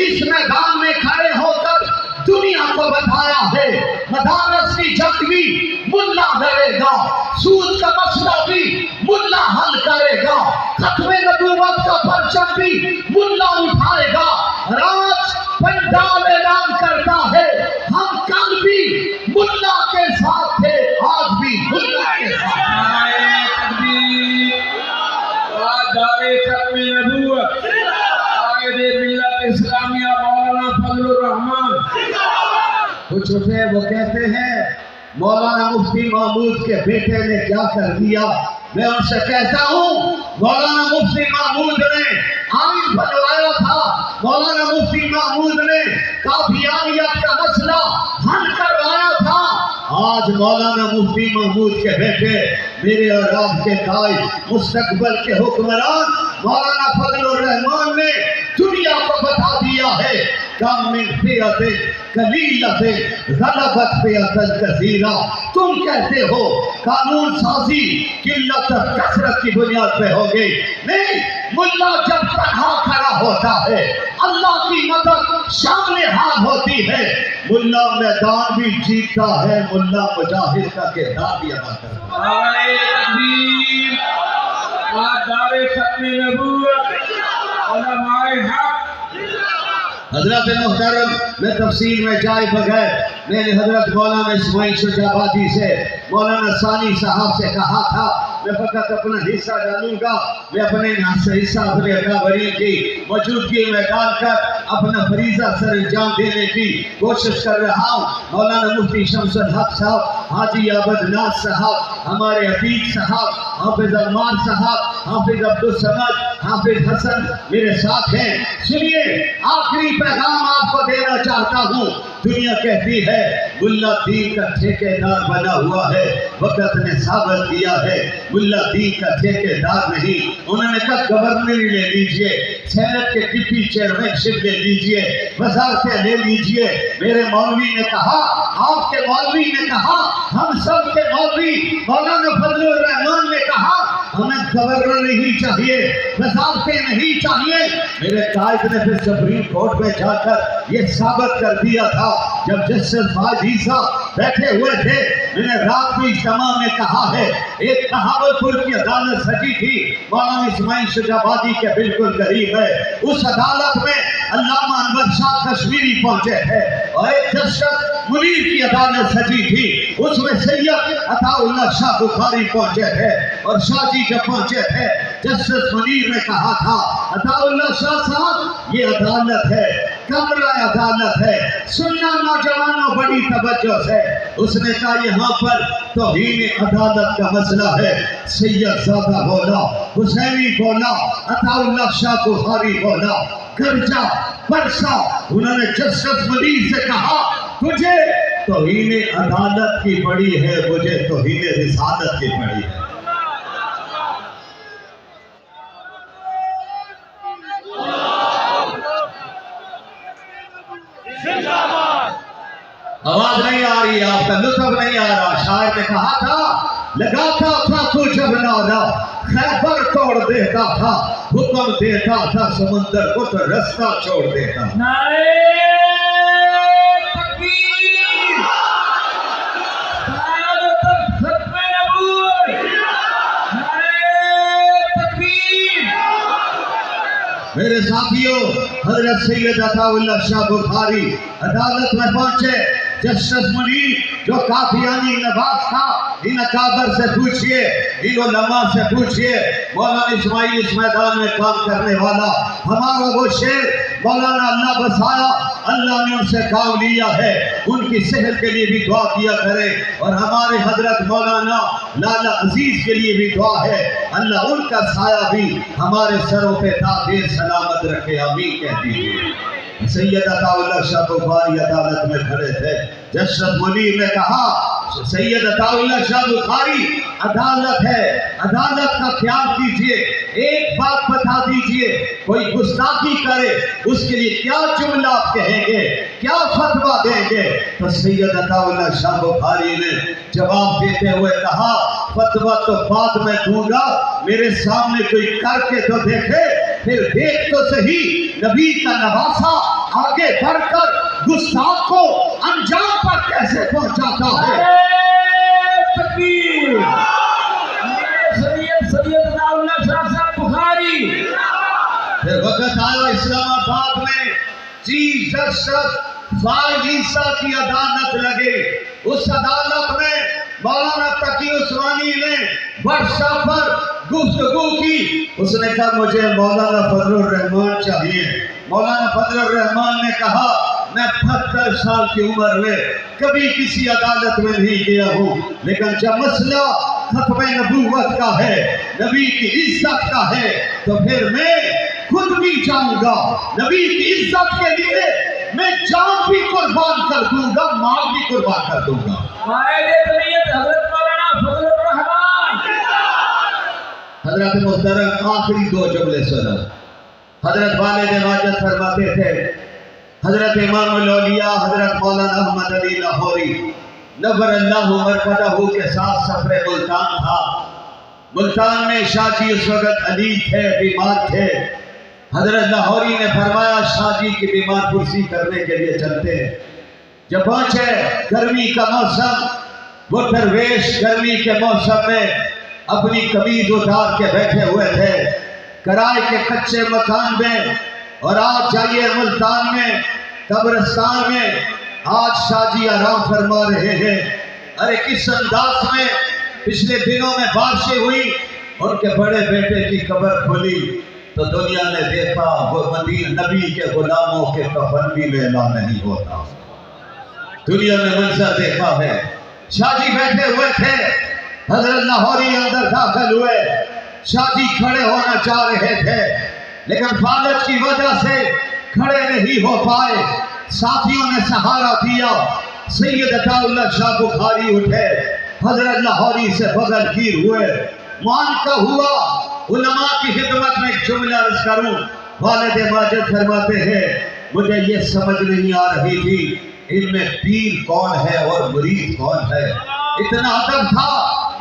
اس میدان میں کھڑے ہو کر دنیا کو بتایا ہے مدارس کی جنگ بھی ملا لڑے گا، سود کا مسئلہ بھی ملا حل کرے گا، ختم نبوت کا پرچم بھی ملا اٹھائے گا۔ آج پنڈال اعلان کرتا ہے ہم کل بھی ملا کے ساتھ تھے، آج بھی ملا کے ساتھ۔ دارِ ختم نبوت قائد ملت اسلامیہ مولانا فضل الرحمان کچھ اٹھے وہ کہتے ہیں مولانا مفتی محمود کے بیٹے نے کیا کر دیا۔ میں ان سے کہتا ہوں مولانا مفتی محمود نے آئین بنوایا تھا، مولانا مفتی محمود نے قادیانیت کا مسئلہ حل کروایا تھا۔ آج مولانا مفتی محمود کے بیٹے میرے اور آپ کے قائد مستقبل کے حکمران مولانا فضل الرحمان نے دنیا کو بتا دیا ہے کم من فئۃ قلیلۃ غلبت فئۃ کثیرہ۔ تم کہتے ہو قانون سازی قلت اور کثرت کی بنیاد پہ ہو گئی، نہیں، ملا جب تنہا کھڑا ہوتا ہے اللہ کی مدد شامل حال ہوتی ہے، ملا میدان بھی جیتا ہے، ملا مجاہد کا کردار بھی ادا کرتا ہے۔ نعرہ تکبیر، دارِ ختم نبوت، علماء حق۔ حضرت محترم، میں تفصیل میں جائے بغیر میں نے حضرت مولانا اسماعیل شجاع آبادی سے مولانا ثانی صاحب سے کہا تھا میں فقط اپنا حصہ ڈالوں گا، میں اپنے حصہ اپنے اکابرین کی موجودگی میں ڈال کر اپنا فریضہ سر انجام دینے کی کوشش کر رہا ہوں۔ مولانا مفتی شمس الحق صاحب، حاجی عبد ناز صاحب، ہمارے عتیق صاحب، حافظ عمار صاحب، حافظ عبدالصمد، حافظ حسن میرے ساتھ ہیں۔ سنیے، آخری پیغام آپ کو دینا چاہتا ہوں۔ دنیا کہتی ہے ملا دین کا ٹھیکیدار بنا ہوا ہے، وقت نے ثابت کیا ہے ملا دین کا ٹھیکیدار نہیں۔ انہوں نے کہا گورنری لے لیجئے، سینٹ کے ڈپٹی چیئرمین شپ لے لیجئے، وزارتیں لے لیجئے۔ میرے مولوی نے کہا، آپ کے مولوی نے کہا، ہم سب کے مولوی مولانا فضل الرحمان نے کہا ہمیں گورنر نہیں چاہیے، وزارتیں نہیں چاہیے۔ میرے قائد نے پھر سپریم کورٹ میں جا کر یہ ثابت کر دیا تھا، جب جسٹس فاضل عیسیٰ بیٹھے ہوئے تھے، میں نے رات کو اجتماع میں کہا ہے، ایک بہاولپور کی عدالت سجی تھی، مولانا اسماعیل شجابادی کے بالکل قریب ہے، اس عدالت میں علامہ انور شاہ کشمیری پہنچے تھے، اور ایک جسٹس منیر کی عدالت سجی تھی، اس میں سید عطا اللہ شاہ بخاری پہنچے تھے، اور شاہ جی جب پہنچے تھے، جسٹس منیر نے کہا تھا، عطا اللہ شاہ صاحب یہ عدالت ہے، کمرہ عدالت ہے، سننا نوجوانوں بڑی توجہ سے۔ اس نے کہا یہاں پر توہین عدالت کا مسئلہ ہے۔ سید زادہ بولا، حسینی بولا، عطا اللہ شاہ بخاری بولا، گرجا برسا، انہوں نے جسٹس منیر سے کہا تجھے توہین عدالت کی پڑی ہے، مجھے توہین رسالت کی پڑی ہے۔ آواز نہیں آ رہی، آپ کا لطف نہیں آ رہا۔ شاعر نے کہا تھا لگاتا تھا تو جب نالا، خیبر توڑ دیتا تھا، حکم دیتا تھا سمندر کو تو رستہ چھوڑ دیتا۔ نعرہ تکبیر، قیادت ختم نبوت، نعرہ تکبیر۔ میرے ساتھیوں، حضرت سید عطا اللہ شاہ بخاری عدالت میں پہنچے، جسٹس منیر جو قادیانی نواز تھا، ان اکابر سے پوچھئے، ان علماء سے پوچھئے، مولانا اسماعیل اس میدان میں کام کرنے والا، ہمارا وہ شیر مولانا اللہ بسایا، اللہ نے ان سے کام لیا ہے، ان کی صحت کے لیے بھی دعا کیا کرے، اور ہمارے حضرت مولانا لالا عزیز کے لیے بھی دعا ہے، اللہ ان کا سایہ بھی ہمارے سروں پہ تا دیر سلامت رکھے، آمین کہہ دیجیے۔ سید عطا اللہ شاہ بخاری عدالت میں کھڑے تھے، جسٹس منیر نے کہا سید عطا اللہ شاہ بخاری عدالت ہے، عدالت کا خیال کیجئے، ایک بات بتا دیجئے، کوئی گستاخی کرے اس کے لیے کیا جملہ آپ کہیں گے، کیا فتویٰ دیں گے؟ تو سید عطا اللہ شاہ بخاری نے جواب دیتے ہوئے کہا فتویٰ تو بعد میں دوں گا، میرے سامنے کوئی کر کے تو دیکھے، پھر دیکھ تو صحیح نبی کا نواسہ آگے بڑھ کر گستاخ کو انجام پر کیسے پہنچاتا ہے۔ تکبیر، سید عطا اللہ شاہ صاحب بخاری۔ پھر وقت آیا اسلام آباد میں چیف جسٹس فاضل عیسیٰ کی عدالت لگے، اس عدالت میں مولانا تقی عثمانی نے ورثہ پر گفتگو کی، اس نے کہا مجھے مولانا فضل الرحمان چاہیے۔ مولانا فضل الرحمان نے کہا میں 72 سال کی عمر میں کبھی کسی عدالت میں نہیں گیا ہوں، لیکن جب مسئلہ ختم نبوت کا ہے، نبی کی عزت کا ہے، تو پھر میں خود بھی جاؤں گا، نبی کی عزت کے لیے میں جان بھی قربان کر دوں گا، مال بھی قربان کر دوں گا۔ قائد جمعیت حضرت مولانا فضل الرحمان۔ حضرت محترم آخری 2 جملے سنا۔ حضرت والد ماجد فرماتے تھے، حضرت امام الاولیاء حضرت مولانا احمد علی لاہوری نور اللہ مرقدہ کے ساتھ سفر ملتان تھا۔ ملتان میں شاہ جی اس وقت علی تھے، بیمار تھے۔ حضرت لاہوری نے فرمایا شاہ جی کی بیمار پرسی کرنے کے لیے چلتے ہیں۔ جب پہنچے گرمی کا موسم، وہ درویش گرمی کے موسم میں اپنی قمیض اتار کے بیٹھے ہوئے تھے کرائے کے کچے مکان میں، اور آج جائیے ملتان میں قبرستان میں، آج شاہ جی آرام فرما رہے ہیں۔ ارے کس انداز میں پچھلے دنوں میں بارشیں ہوئی، ان کے بڑے بیٹے کی قبر کھلی تو دنیا نے دیکھا وہ مدینہ نبی کے غلاموں کے کفن بھی میلا نہیں ہوتا۔ دنیا نے منظر دیکھا ہے، شاہ جی بیٹھے ہوئے تھے، حضرت لاہوری اندر داخل ہوئے، شاہ جی کھڑے ہونا چاہ رہے تھے لیکن فالج کی وجہ سے کھڑے نہیں ہو پائے۔ ساتھیوں نے سہارا دیا، سید عطا اللہ شاہ بخاری اٹھے، حضرت لاہوری سے بغل گیر ہوئے، معانقہ ہوا۔ علماء کی خدمت میں ایک جملہ عرض کروں، والد ماجد فرماتے ہیں مجھے یہ سمجھ نہیں آ رہی تھی ان میں پیر کون ہے اور مرید کون ہے۔ اتنا ادب تھا